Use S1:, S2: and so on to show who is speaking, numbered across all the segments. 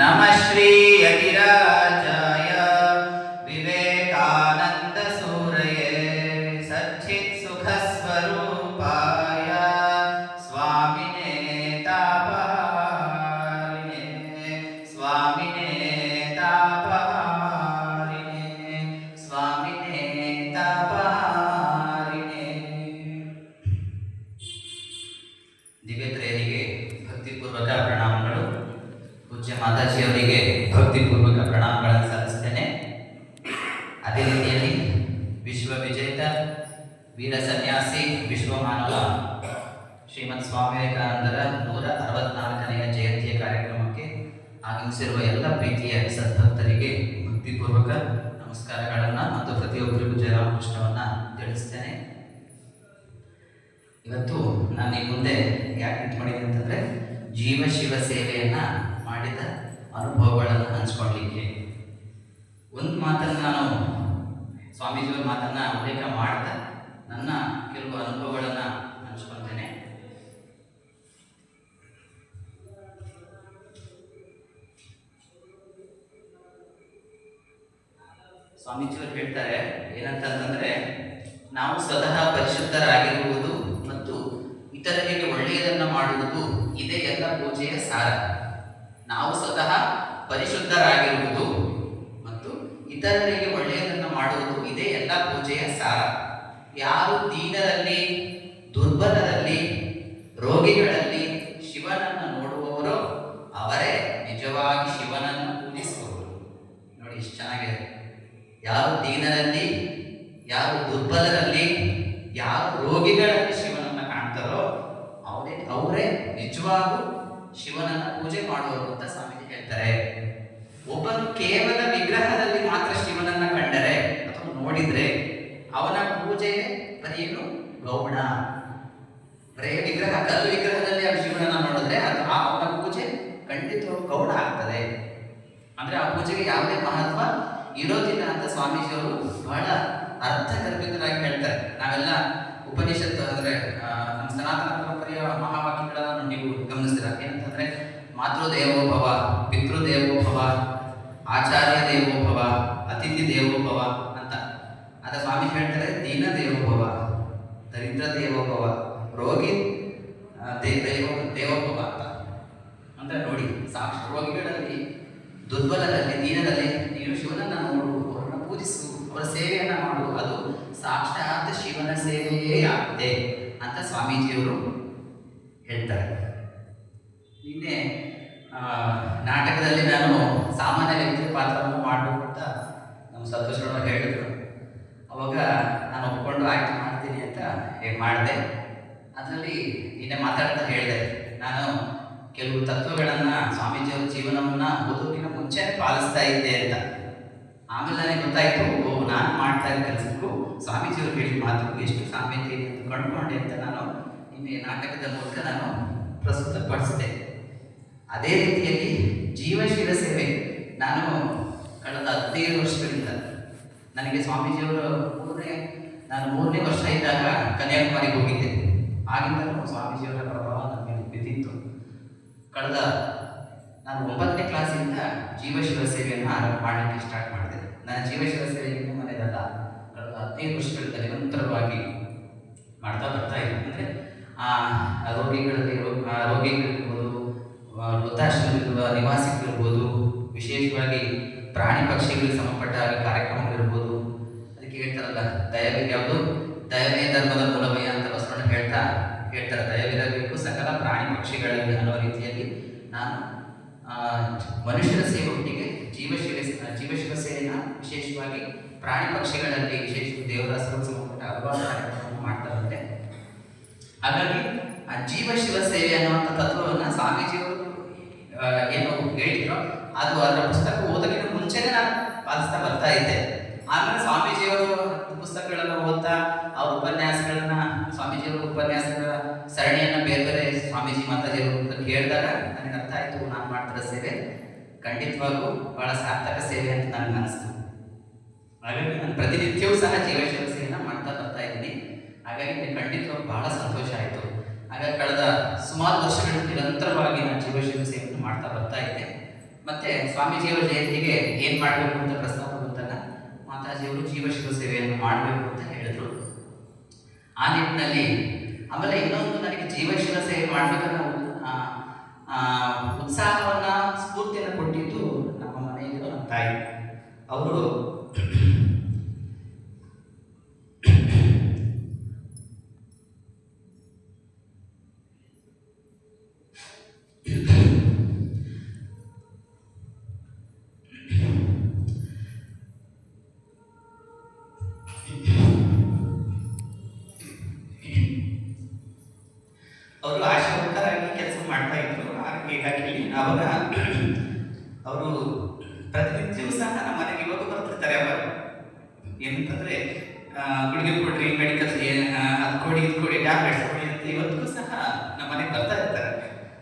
S1: ನಮಃ ಶ್ರೀ ಯತಿರಾಜಾಯ ವಿವೇಕಾನಂದ ಸೂರಯೇ ಸಚ್ಚಿತ್ ಸುಖ ಸ್ವರೂಪಾಯ ಸ್ವಾಮಿನೇ ತಾಪಹಾರಿಣೇ ಸ್ವಾಮಿನೇ ತಾಪಹಾರಿಣೇ ಸ್ವಾಮಿನೇ ತಾಪಹಾರಿಣೇ. ದಿವ್ಯತ್ರಯರಿಗೆ ಭಕ್ತಿಪೂರ್ವಕ ಪ್ರಣಾಮಗಳು. ಪೂಜ್ಯ ಮಾತಾಜಿಯವರಿಗೆ ಭಕ್ತಿಪೂರ್ವಕ ಪ್ರಣಾಮಗಳನ್ನು ಸಲ್ಲಿಸ್ತೇನೆ. ಅದೇ ರೀತಿಯಲ್ಲಿ ವಿಶ್ವ ವಿಜೇತ ವೀರ ಸನ್ಯಾಸಿ ವಿಶ್ವಮಾನವ ಶ್ರೀಮದ್ ಸ್ವಾಮಿ ವಿವೇಕಾನಂದರ 164ನೆಯ ಜಯಂತಿಯ ಕಾರ್ಯಕ್ರಮಕ್ಕೆ ಆಗಮಿಸಿರುವ ಎಲ್ಲ ಪ್ರೀತಿಯ ಸದ್ಭಕ್ತರಿಗೆ ಭಕ್ತಿಪೂರ್ವಕ ನಮಸ್ಕಾರಗಳನ್ನು ಮತ್ತು ಪ್ರತಿಯೊಬ್ಬರಿಗೂ ಜಯರಾಮಕೃಷ್ಣವನ್ನು ತಿಳಿಸ್ತೇನೆ. ಇವತ್ತು ನಾನು ಈ ಮುಂದೆ ಯಾಕೆ ನಿಂತ್ಕೊಂಡಿದ್ದೀನಿ ಅಂತಂದರೆ ಜೀವ ಶಿವ ಸೇವೆಯನ್ನು ಮಾಡಿದ ಅನುಭವಗಳನ್ನು ಹಂಚ್ಕೊಳ್ಳಲಿಕ್ಕೆ. ಒಂದು ಮಾತನ್ನು ನಾನು ಸ್ವಾಮೀಜಿಯವರ ಮಾತನ್ನು ಉಲ್ಲೇಖ ಮಾಡ್ತಾ ನನ್ನ ಕೆಲವು ಅನುಭವಗಳನ್ನು ಹಂಚ್ಕೊಳ್ತೇನೆ. ಸ್ವಾಮೀಜಿಯವರು ಹೇಳ್ತಾರೆ ಏನಂತಂದ್ರೆ, ನಾವು ಸ್ವತಃ ಪರಿಶುದ್ಧರಾಗಿರುವುದು ಮತ್ತು ಇತರರಿಗೆ ಒಳ್ಳೆಯದನ್ನು ಮಾಡುವುದು ಇದೇ ಎಲ್ಲ ಪೂಜೆಯ ಸಾರ. ನಾವು ಸ್ವತಃ ಪರಿಶುದ್ಧರಾಗಿರುವುದು ಮತ್ತು ಇತರರಿಗೆ ಒಳ್ಳೆಯದನ್ನು ಮಾಡುವುದು ಇದೇ ಎಲ್ಲ ಪೂಜೆಯ ಸಾರ. ಯಾರು ದೀನರಲ್ಲಿ, ದುರ್ಬಲರಲ್ಲಿ, ರೋಗಿಗಳಲ್ಲಿ ಶಿವನನ್ನು ನೋಡುವವರೋ ಅವರೇ ನಿಜವಾಗಿ ಶಿವನನ್ನು ಪೂಜಿಸುವವರು. ನೋಡಿ ಎಷ್ಟು ಚೆನ್ನಾಗಿದೆ. ಯಾರು ದೀನರಲ್ಲಿ, ಯಾರು ದುರ್ಬಲರಲ್ಲಿ, ಯಾರು ರೋಗಿಗಳಲ್ಲಿ ಶಿವನನ್ನು ಕಾಣ್ತಾರೋ ಅವರೇ ನಿಜವಾಗೂ ಶಿವನನ್ನ ಪೂಜೆ ಮಾಡುವರು ಅಂತ ಸ್ವಾಮೀಜಿ ಹೇಳ್ತಾರೆ. ಒಬ್ಬನು ಕೇವಲ ವಿಗ್ರಹದಲ್ಲಿ ಮಾತ್ರ ಶಿವನನ್ನ ಕಂಡರೆ ಅಥವಾ ನೋಡಿದ್ರೆ ಅವನ ಪೂಜೆ ಬರೀನು ಗೌಣ. ಬರೇ ವಿಗ್ರಹ, ಕಲ್ಲು ವಿಗ್ರಹದಲ್ಲಿ ಆ ಶಿವನನ್ನ ನೋಡಿದ್ರೆ ಅದು ಅವನ ಪೂಜೆ ಖಂಡಿತವಾಗಿ ಗೌಣ ಆಗ್ತದೆ. ಅಂದ್ರೆ ಆ ಪೂಜೆಗೆ ಯಾವುದೇ ಮಹತ್ವ ಇರೋದಿಲ್ಲ ಅಂತ ಸ್ವಾಮೀಜಿಯವರು ಬಹಳ ಅರ್ಥಗರ್ಭಿತರಾಗಿ ಹೇಳ್ತಾರೆ. ನಾವೆಲ್ಲ ಉಪನಿಷತ್ತು ಅಂದ್ರೆ ನಮ್ಮ ಸನಾತನ ಪರಂಪರೆಯ ಮಹಾವಾಕ್ಯಗಳನ್ನು ನೀವು ಗಮನಿಸ್ತೀರ. ಏನಂತಂದ್ರೆ ಮಾತೃದೇವೋಭವ, ಪಿತೃದೇವೋಭವ, ಆಚಾರ್ಯ ದೇವೋಭವ, ಅತಿಥಿ ದೇವೋಭವ ಅಂತ. ಅದ ಸ್ವಾಮಿ ಹೇಳ್ತಾರೆ ದೀನ ದೇವೋಭವ, ದರಿದ್ರ ದೇವೋಭವ, ರೋಗಿ ದೇವೋಭವ ಅಂತ. ಅಂದ್ರೆ ನೋಡಿ, ಸಾಕ್ಷಿ ರೋಗಿಗಳಲ್ಲಿ, ದುರ್ಬಲರಲ್ಲಿ, ದೀನರಲ್ಲಿ ನೀನು ಶಿವನನ್ನ ನೋಡು, ಅವರನ್ನ ಪೂಜಿಸು, ಅವರ ಸೇವೆಯನ್ನ ಮಾಡು, ಅದು ಸಾಕ್ಷಾತ್ ಶಿವನ ಸೇವೆಯೇ ಆಗುತ್ತೆ ಅಂತ ಸ್ವಾಮೀಜಿಯವರು ಹೇಳ್ತಾರೆ. ನಿನ್ನೆ ನಾಟಕದಲ್ಲಿ ನಾನು ಸಾಮಾನ್ಯ ವ್ಯಕ್ತಿಯ ಪಾತ್ರವನ್ನು ಮಾಡಬೇಕು ಅಂತ ನಮ್ಮ ಸಂತೋಷರವರು ಹೇಳಿದ್ರು. ಅವಾಗ ನಾನು ಒಪ್ಕೊಂಡು ಆಯ್ಕೆ ಮಾಡ್ತೀನಿ ಅಂತ ಮಾಡಿದೆ. ಅದರಲ್ಲಿ ನಿನ್ನೆ ಮಾತಾಡ್ತಾ ಹೇಳಿದೆ, ನಾನು ಕೆಲವು ತತ್ವಗಳನ್ನು ಸ್ವಾಮೀಜಿಯವರ ಜೀವನವನ್ನು ಓದೋಕ್ಕಿಂತ ಮುಂಚೆ ಪಾಲಿಸ್ತಾ ಇದ್ದೆ ಅಂತ. ಆಮೇಲೆ ನನಗೆ ಗೊತ್ತಾಯಿತು, ನಾನು ಮಾಡ್ತಾ ಇದ್ದ ಕೆಲಸಕ್ಕೂ ಸ್ವಾಮೀಜಿಯವರು ಹೇಳಿದ ಮಾತುಗೂ ಎಷ್ಟು ಸಾಮ್ಯತೆ ಇದೆ ಅಂತ ಕಂಡುಕೊಂಡೆ ಅಂತ ನಾನು ನಿನ್ನೆ ನಾಟಕದ ಮೂಲಕ ನಾನು ಪ್ರಸ್ತುತಪಡಿಸಿದೆ. ಅದೇ ರೀತಿಯಲ್ಲಿ ಜೀವಶೀಲ ಸೇವೆ ನಾನು ಕಳೆದ 15 ವರ್ಷಗಳಿಂದ, ನನಗೆ ಸ್ವಾಮೀಜಿಯವರು ನಾನು 3ನೇ ವರ್ಷ ಇದ್ದಾಗ ಕನ್ಯಾಕುಮಾರಿಗೆ ಹೋಗಿದ್ದೆ. ಆಗಿಂದಲೂ ಸ್ವಾಮೀಜಿಯವರ ಪ್ರಭಾವ ನನ್ನ ಮೇಲೆ ಬಿದ್ದಿತ್ತು. ಕಳೆದ ನಾನು 9ನೇ ಕ್ಲಾಸಿಂದ ಜೀವಶಿವ ಸೇವೆಯನ್ನು ಆರಂಭ ಮಾಡಲಿಕ್ಕೆ ಸ್ಟಾರ್ಟ್ ಮಾಡಿದೆ. ನನ್ನ ಜೀವಶಿವ ಸೇವೆ ಇನ್ನೂ ಮನೆಯದಲ್ಲ, ಕಳೆದ 15 ವರ್ಷಗಳಿಂದ ನಿರಂತರವಾಗಿ ಮಾಡ್ತಾ ಬರ್ತಾ ಇದೆ. ಅಂದರೆ ರೋಗಿಗಳಿರ್ಬೋದು, ವೃದ್ಧಾಶ್ರಮದಲ್ಲಿರುವ ನಿವಾಸಿಗಳಿರ್ಬೋದು, ವಿಶೇಷವಾಗಿ ಪ್ರಾಣಿ ಪಕ್ಷಿಗಳಿಗೆ ಸಂಬಂಧಪಟ್ಟ ಕಾರ್ಯಕ್ರಮಗಳಿರ್ಬೋದು. ಅದಕ್ಕೆ ಹೇಳ್ತಾರಲ್ಲ, ದಯವೇ ಧರ್ಮದ ಮೂಲಮಯ ಅಂತ ಬಸವಣ್ಣ ಹೇಳ್ತಾರೆ. ದಯವಿರಬೇಕು ಸಕಲ ಪ್ರಾಣಿ ಪಕ್ಷಿಗಳಲ್ಲಿ ಅನ್ನೋ ರೀತಿಯಲ್ಲಿ ನಾನು ಮನುಷ್ಯರ ಸೇವೆ ಒಟ್ಟಿಗೆ ಜೀವಶಿವ ಸೇವೆನ ವಿಶೇಷವಾಗಿ ಪ್ರಾಣಿ ಪಕ್ಷಿಗಳಲ್ಲಿ, ವಿಶೇಷವಾಗಿ ದೇವರ ಸಂಬಂಧಪಟ್ಟ ಹಲವಾರು ಕಾರ್ಯಕ್ರಮವನ್ನು ಮಾಡ್ತಾ ಬಂದೆ. ಹಾಗಾಗಿ ಆ ಜೀವಶಿವ ಸೇವೆ ಅನ್ನುವಂಥ ತತ್ವವನ್ನು ಸ್ವಾಮೀಜಿಯವರು ಏನು ಹೇಳಿದ್ರು, ಅದು ಅದರ ಪುಸ್ತಕ ಓದೋಕ್ಕಿಂತ ಮುಂಚೆನೇ ನಾನು ಪಾಲಿಸ್ತಾ ಬರ್ತಾ ಇದ್ದೆ. ಆಮೇಲೆ ಸ್ವಾಮೀಜಿಯವರು ಪುಸ್ತಕಗಳನ್ನು ಓದ್ತಾ ಅವ್ರ ಉಪನ್ಯಾಸಗಳನ್ನ, ಸ್ವಾಮೀಜಿಯವರ ಉಪನ್ಯಾಸಗಳ ಸರಣಿಯನ್ನು ಬೇರೆ ಬೇರೆ ಸ್ವಾಮೀಜಿ ಮಾತಾಜಿಯವರು ಕೇಳಿದಾಗ ನನಗೆ ಅರ್ಥ ಆಯಿತು, ನಾನು ಮಾಡ್ತಿರೋ ಸೇವೆ ಖಂಡಿತವಾಗೂ ಬಹಳ ಸಾರ್ಥಕ ಸೇವೆ ಅಂತ ನನಗೆ ಅನಿಸ್ತು. ಹಾಗಾಗಿ ನಾನು ಪ್ರತಿನಿತ್ಯವೂ ಸಹ ಜೀವಶಿವ ಸೇವೆಯನ್ನು ಮಾಡ್ತಾ ಬರ್ತಾ ಇದ್ದೀನಿ. ಹಾಗಾಗಿ ಖಂಡಿತವಾಗಿ ಬಹಳ ಸಂತೋಷ ಆಯಿತು. ಹಾಗಾಗಿ ಕಳೆದ ಸುಮಾರು ವರ್ಷಗಳು ನಿರಂತರವಾಗಿ ನಾನು ಜೀವಶಿವ ಸೇವೆಯನ್ನು ಮಾಡ್ತಾ ಬರ್ತಾ ಇದ್ದೆ. ಮತ್ತೆ ಸ್ವಾಮೀಜಿಯವರ ಜಯಂತಿಗೆ ಏನು ಮಾಡಬೇಕು ಅಂತ ಪ್ರಸ್ತಾಪ ಬಂದಾಗ ಮಾತಾಜಿಯವರು ಜೀವ ಶಿವ ಸೇವೆಯನ್ನು ಮಾಡಬೇಕು ಅಂತ ಹೇಳಿದರು. ಆ ನಿಟ್ಟಿನಲ್ಲಿ ಆಮೇಲೆ ಇನ್ನೊಂದು ನನಗೆ ಜೀವ ಶಿವ ಸೇವೆ ಮಾಡಬೇಕನ್ನೋ ಉತ್ಸಾಹವನ್ನ ಸ್ಫೂರ್ತಿಯನ್ನು ಕೊಟ್ಟಿದ್ದು ನಮ್ಮ ಮನೆಯಲ್ಲಿರೋ ನಮ್ಮ ತಾಯಿ. ಅವರು ಅವರು ಆಶಾವಂತರಾಗಿ ಕೆಲಸ ಮಾಡ್ತಾ ಇದ್ರು. ಹೀಗಾಗಿ ಅವಾಗ ಅವರು ಪ್ರತಿನಿತ್ಯವೂ ಸಹ ನಮ್ಮ ಮನೆಗೆ ಇವಾಗ ಬರ್ತಿರ್ತಾರೆ. ಅವಾಗ ಏನಂತಂದ್ರೆ ಗುಳಿಗೆ ಕೊಡ್ರಿ, ಮೆಡಿಕಲ್ಸ್ ಅದು ಕೊಡಿ, ಇದು ಕೊಡಿ, ಟ್ಯಾಬ್ಲೆಟ್ಸ್ ಕೊಡಿ ಅಂತ ಇವತ್ತಿಗೂ ಸಹ ನಮ್ಮ ಮನೆಗೆ ಬರ್ತಾ ಇರ್ತಾರೆ.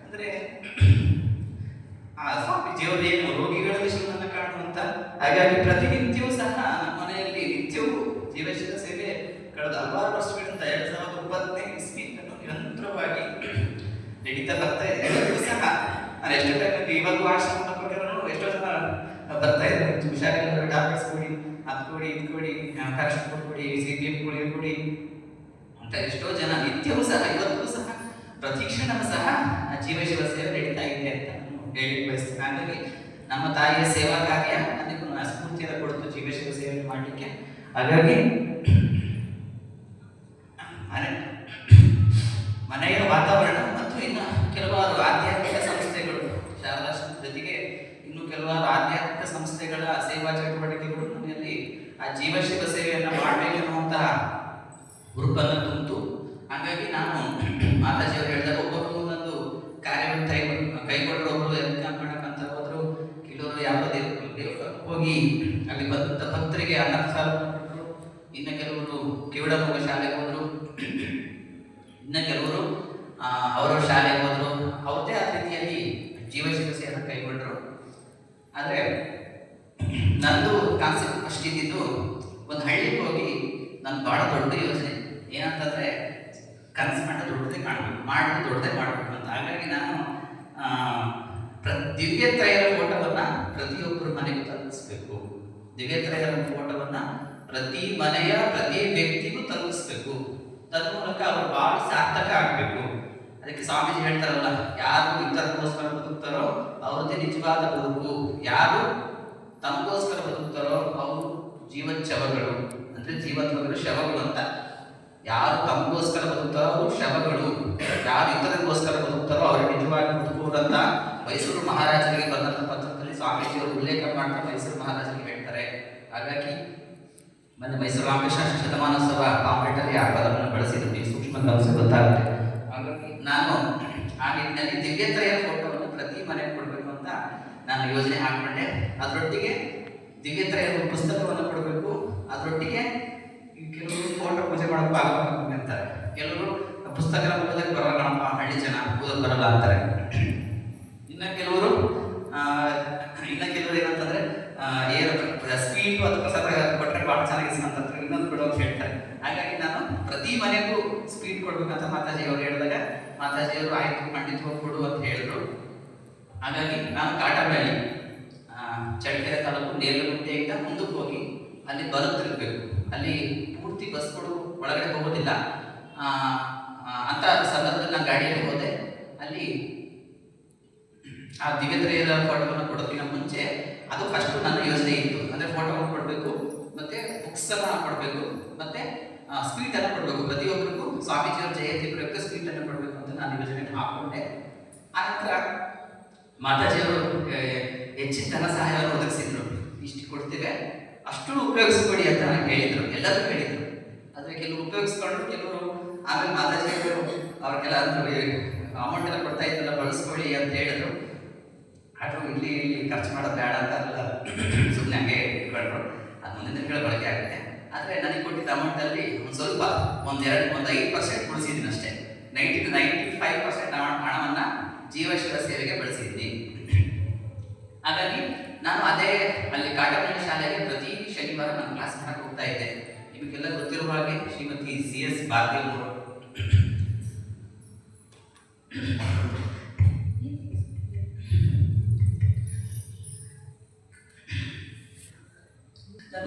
S1: ಅಂದ್ರೆ ಸ್ವಾಮೀಜಿಯವರು ಏನು ರೋಗಿಗಳ ವಿಷಯವನ್ನು ಕಾಣುವಂತ, ಹಾಗಾಗಿ ಪ್ರತಿನಿತ್ಯವೂ ಸಹ ನಮ್ಮ ಮನೆಯಲ್ಲಿ ನಿತ್ಯವೂ ಜೀವಶಿವ ಸೇವೆ ಕಳೆದ ಹಲವಾರು ವರ್ಷಗಳಿಂದ 2009 ಇಸ್ವಿಯಿಂದಲೂ ನಿರಂತರವಾಗಿ ನಡೀತಾ ಬರ್ತಾ ಇದೆ. ಸಹ ನಾನು ಎಷ್ಟೋ ಟೈಮಲ್ಲಿ ಇವಾಗೂ ಆಶ್ರಮ ಕೊಟ್ಟಿರೋನು ಎಷ್ಟೋ ಜನ ಬರ್ತಾ ಇದ್ದಾರೆ, ಹುಷಾರಿಲ್ಲ, ಟ್ಯಾಬ್ಲೆಟ್ಸ್ ಕೊಡಿ, ಅದು ಕೊಡಿ, ಇದು ಕೊಡಿ, ಪ್ಯಾರಾಸಿಟಮೋಲ್ ಕೊಡಿ, CPM ಕೊಡಿ ಅಂತ ಎಷ್ಟೋ ಜನ ನಿತ್ಯವೂ ಸಹ ಇವತ್ತು ಸಹ ಪ್ರತಿ ಕ್ಷಣವೂ ಸಹ ಜೀವಶಿವ ಸೇವೆ ನಡೀತಾ ಇದೆ ಅಂತ ಹೇಳಿ ಬಯಸ್ತೇನೆ. ಹಾಗಾಗಿ ನಮ್ಮ ತಾಯಿಯ ಸೇವಾ ಕಾರ್ಯ ಅದಕ್ಕೂ ಸ್ಫೂರ್ತಿಯನ್ನು ಕೊಡ್ತು ಜೀವಶಿವ ಸೇವೆ ಮಾಡಲಿಕ್ಕೆ. ಹಾಗಾಗಿ ಮನೆಯ ವಾತಾವರಣ ಮತ್ತು ಇನ್ನು ಕೆಲವಾರು ಆಧ್ಯಾತ್ಮಿಕ ಸಂಸ್ಥೆಗಳು, ಶಾರದಾ ಜೊತೆಗೆ ಇನ್ನು ಕೆಲವಾರು ಆಧ್ಯಾತ್ಮಿಕ ಸಂಸ್ಥೆಗಳ ಸೇವಾ ಚಟುವಟಿಕೆಗಳು ಮನೆಯಲ್ಲಿ ಆ ಜೀವಶಿವ ಸೇವೆಯನ್ನು ಮಾಡಬೇಕೆನ್ನುವಂತಹ ಹುರುಪನ್ನು ತುಂಬಿತು. ಹಾಗಾಗಿ ನಾನು ಮಾತಾಜಿಯವರು ಹೇಳಿದಾಗ ಒಬ್ಬೊಬ್ಬರು ಒಂದೊಂದು ಕಾರ್ಯವನ್ನು ಕೈಗೊಂಡರು. ಒಬ್ಬರು ಎಕ್ಸಾಮ್ ಮಾಡಕ್ಕಂತ ಹೋದ್ರು, ಕೆಲವರು ಯಾವುದೋ ದೇವಸ್ಥಾನಕ್ಕೆ ಹೋಗಿ ಅಲ್ಲಿ ಬಂದಂಥ ಭಕ್ತರಿಗೆ ಅನ್ನಸಾರ ಕೊಟ್ಟರು, ಇನ್ನು ಕೆಲವರು ಕಿವಿಡಮುಗ ಶಾಲೆಗೆ ಹೋದ್ರು, ಇನ್ನು ಕೆಲವರು ಅವರ ಶಾಲೆಗೆ ಹೋದ್ರು. ಅವ್ರದ್ದೇ ಆದ ರೀತಿಯಲ್ಲಿ ಜೀವಶಿವ ಸೇವೆಯನ್ನು ಕೈಗೊಂಡರು. ಆದರೆ ನಂದು ಕಾನ್ಸೆಪ್ಟ್ ಫಸ್ಟ್ ಇದ್ದಿದ್ದು ಒಂದು ಹಳ್ಳಿಗೆ ಹೋಗಿ ನನ್ನ ಭಾಳ ದೊಡ್ಡ ಯೋಚನೆ ಏನಂತಂದರೆ ಕನಸು ಕಂಡು ದೊಡ್ಡದೇ ಕಾಣಬೇಕು, ಮಾಡೋದು ದೊಡ್ಡದೇ ಮಾಡಬೇಕು ಅಂತ. ಹಾಗಾಗಿ ನಾನು ದಿವ್ಯತ್ರಯರ ಫೋಟೋವನ್ನು ಪ್ರತಿಯೊಬ್ಬರ ಮನೆಗೂ ತಲುಪಿಸ್ಬೇಕು, ದಿವ್ಯತ್ರಯರ ಫೋಟೋವನ್ನು ಪ್ರತಿ ಮನೆಯ ಪ್ರತಿ ವ್ಯಕ್ತಿಗೂ ತಲುಪಿಸ್ಬೇಕು, ತನ್ಮೂಲಕ ಅವರು ಭಾಳ ಸಾರ್ಥಕ ಆಗಬೇಕು. ಅದಕ್ಕೆ ಸ್ವಾಮೀಜಿ ಹೇಳ್ತಾರಲ್ಲ, ಯಾರು ಇತರಕ್ಕೋಸ್ಕರ ಬದುಕ್ತಾರೋ ಅವ್ರದ್ದೇ ನಿಜವಾದ ಬದುಕು, ಯಾರು ತಮಗೋಸ್ಕರ ಬದುಕ್ತಾರೋ ಅವರು ಜೀವಚ್ಛವಗಳು, ಅಂದರೆ ಜೀವತ್ವಗಳು ಶವಗಳು ಅಂತ. ಯಾರು ತಮಗೋಸ್ಕರ ಬದುಕ್ತಾರೋ ಅವರು ಶವಗಳು, ಯಾರು ಇತರಕ್ಕೋಸ್ಕರ ಬದುಕ್ತಾರೋ ಅವರು ನಿಜವಾಗಿ ಬದುಕುವರು ಅಂತ ಮೈಸೂರು ಮಹಾರಾಜರಿಗೆ ಬಂದಂಥ ಪತ್ರದಲ್ಲಿ ಸ್ವಾಮೀಜಿಯವರು ಉಲ್ಲೇಖ ಮಾಡ್ತಾ ಮೈಸೂರು ಮಹಾರಾಜರಿಗೆ ಹೇಳ್ತಾರೆ. ಹಾಗಾಗಿ ಮೊನ್ನೆ ಮೈಸೂರು ರಾಮಕೃಷ್ಣ ಶತಮಾನೋತ್ಸವ ಪಾಂಪ್ಲೆಟಲ್ಲಿ ಆ ಪದವನ್ನು ಬಳಸಿದ್ರು, ಈ ಸೂಕ್ಷ್ಮ ಗಮನಿಸಿ ಗೊತ್ತಾಗುತ್ತೆ. ಹಾಗಾಗಿ ನಾನು ಆ ನಿಟ್ಟಿನಲ್ಲಿ ದಿವ್ಯತ್ರಯ ಫೋಟೋವನ್ನು ಪ್ರತಿ ಮನೆಗೆ ಕೊಡಬೇಕು ಅಂತ ನಾನು ಯೋಜನೆ ಹಾಕೊಂಡೆ. ಅದರೊಟ್ಟಿಗೆ ದಿವ್ಯತ್ರಯ ಪುಸ್ತಕವನ್ನು ಕೊಡಬೇಕು, ಅದರೊಟ್ಟಿಗೆ ಕೆಲವರು ಫೋಟೋ ಪೂಜೆ ಮಾಡೋಕ್ಕೂ ಆಗಬೇಕು ಅಂತಾರೆ, ಕೆಲವರು ಪುಸ್ತಕದ ಓದಕ್ಕೆ ಬರಲ್ಲ, ಹಳ್ಳಿ ಜನ ಓದಕ್ಕೆ ಬರಲ್ಲ ಅಂತಾರೆ. ಇನ್ನು ಕೆಲವರು ಏನಂತಂದ್ರೆ ಸ್ವೀಟು ಅಥವಾ ಪ್ರಸಾದ ಕೊಟ್ಟರೆ ಭಾಳ ಚೆನ್ನಾಗಿ ಅಂತಂದ್ರೆ ಇನ್ನೊಂದು ಕೊಡೋ ಅಂತ ಹೇಳ್ತಾರೆ. ಹಾಗಾಗಿ ನಾನು ಪ್ರತಿ ಮನೆಗೂ ಸ್ವೀಟ್ ಕೊಡ್ಬೇಕಂತ ಮಾತಾಜಿಯವರು ಹೇಳಿದಾಗ ಮಾತಾಜಿಯವರು ಆಯ್ತು ಖಂಡಿತವಾಗಿ ಕೊಡು ಅಂತ ಹೇಳಿದ್ರು. ಹಾಗಾಗಿ ನಾನು ಕಾಟಮಳ್ಳಿ ಚಳ್ಳಕೆರೆ ತಾಲೂಕು ನೇರಲಗುಂಟೆಯಿಂದ ಮುಂದಕ್ಕೆ ಹೋಗಿ ಅಲ್ಲಿ ಬರುತ್ತಿರಬೇಕು. ಅಲ್ಲಿ ಪೂರ್ತಿ ಬಸ್ಗಳು ಒಳಗಡೆ ಹೋಗೋದಿಲ್ಲ ಅಂತ ಸಂದರ್ಭದಲ್ಲಿ ನಾನು ಗಾಡಿಯಲ್ಲಿ ಹೋದೆ. ಅಲ್ಲಿ ಆ ದಿವ್ಯತ್ರಯರ ಫೋಟೋವನ್ನು ಕೊಡೋದಕ್ಕಿಂತ ಮುಂಚೆ ಅದು ಫಸ್ಟ್ ನನ್ನ ಯೋಜನೆ ಇತ್ತು. ಅಂದರೆ ಫೋಟೋವನ್ನು ಕೊಡಬೇಕು, ಮತ್ತೆ ಬುಕ್ಸನ್ನು ಕೊಡಬೇಕು, ಮತ್ತೆ ಸ್ವೀಟನ್ನು ಕೊಡಬೇಕು. ಪ್ರತಿಯೊಬ್ಬರಿಗೂ ಸ್ವಾಮೀಜಿಯವರ ಜಯಂತಿ ಪ್ರಯುಕ್ತ ಸ್ವೀಟನ್ನು ಕೊಡಬೇಕು ಅಂತ ನಾನು ಯೋಜನೆ ಹಾಕೊಂಡೆ. ಆನಂತರ ಮಾತಾಜಿಯವರು ಹೆಚ್ಚಿನ ಧನ ಸಹಾಯವನ್ನು ಒದಗಿಸಿದ್ರು. ಇಷ್ಟು ಕೊಡ್ತೇವೆ, ಅಷ್ಟು ಉಪಯೋಗಿಸ್ಕೊಡಿ ಅಂತ ಹೇಳಿದರು, ಎಲ್ಲರೂ ಹೇಳಿದರು. ಆದರೆ ಕೆಲವರು ಉಪಯೋಗಿಸ್ಕೊಂಡ್ರು, ಕೆಲವರು ಆಮೇಲೆ ಮಾತಾಜಿಯವರು ಅವ್ರಿಗೆಲ್ಲ ಅಮೌಂಟ್ ಎಲ್ಲ ಕೊಡ್ತಾ ಇದ್ದಲ್ಲ, ಬಳಸ್ಕೊಳ್ಳಿ ಅಂತ ಹೇಳಿದ್ರು. ಆದರೂ ಇಲ್ಲಿ ಖರ್ಚು ಮಾಡೋದು ಬೇಡ ಅಂತ ಎಲ್ಲ ಸುಮ್ಮನೆ ಹಂಗೆ ಇಟ್ಕೊಂಡ್ರು. ಅದು ಮುಂದಿನ ದಿನಗಳ ಬಳಕೆ ಆಗುತ್ತೆ. ಆದರೆ ನನಗೆ ಕೊಟ್ಟಿದ್ದ ಅಮೌಂಟಲ್ಲಿ ಒಂದು ಸ್ವಲ್ಪ ಒಂದು 5% ಉಳಿಸಿದ್ದೀನಿ ಅಷ್ಟೇ. 90 to 95% ಹಣವನ್ನು ಜೀವಶಿವ ಸೇವೆಗೆ ಬಳಸಿದ್ದೀನಿ. ಹಾಗಾಗಿ ನಾನು ಅದೇ ಅಲ್ಲಿ ಕಾಟಮಳ್ಳಿ ಶಾಲೆಗೆ ಪ್ರತಿ ಶನಿವಾರ ನಾನು ಕ್ಲಾಸ್ ಮಾಡಕ್ಕೆ ಹೋಗ್ತಾ ಇದ್ದೆ. ನಿಮಗೆಲ್ಲ ಗೊತ್ತಿರುವ ಹಾಗೆ ಶ್ರೀಮತಿ CS ಭಾರತಿ ಅವರು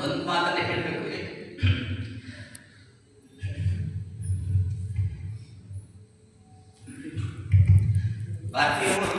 S1: ಒಂದು ಮಾತಲ್ಲೇ ಹೇಳಬೇಕು. ಭಾರತೀಯ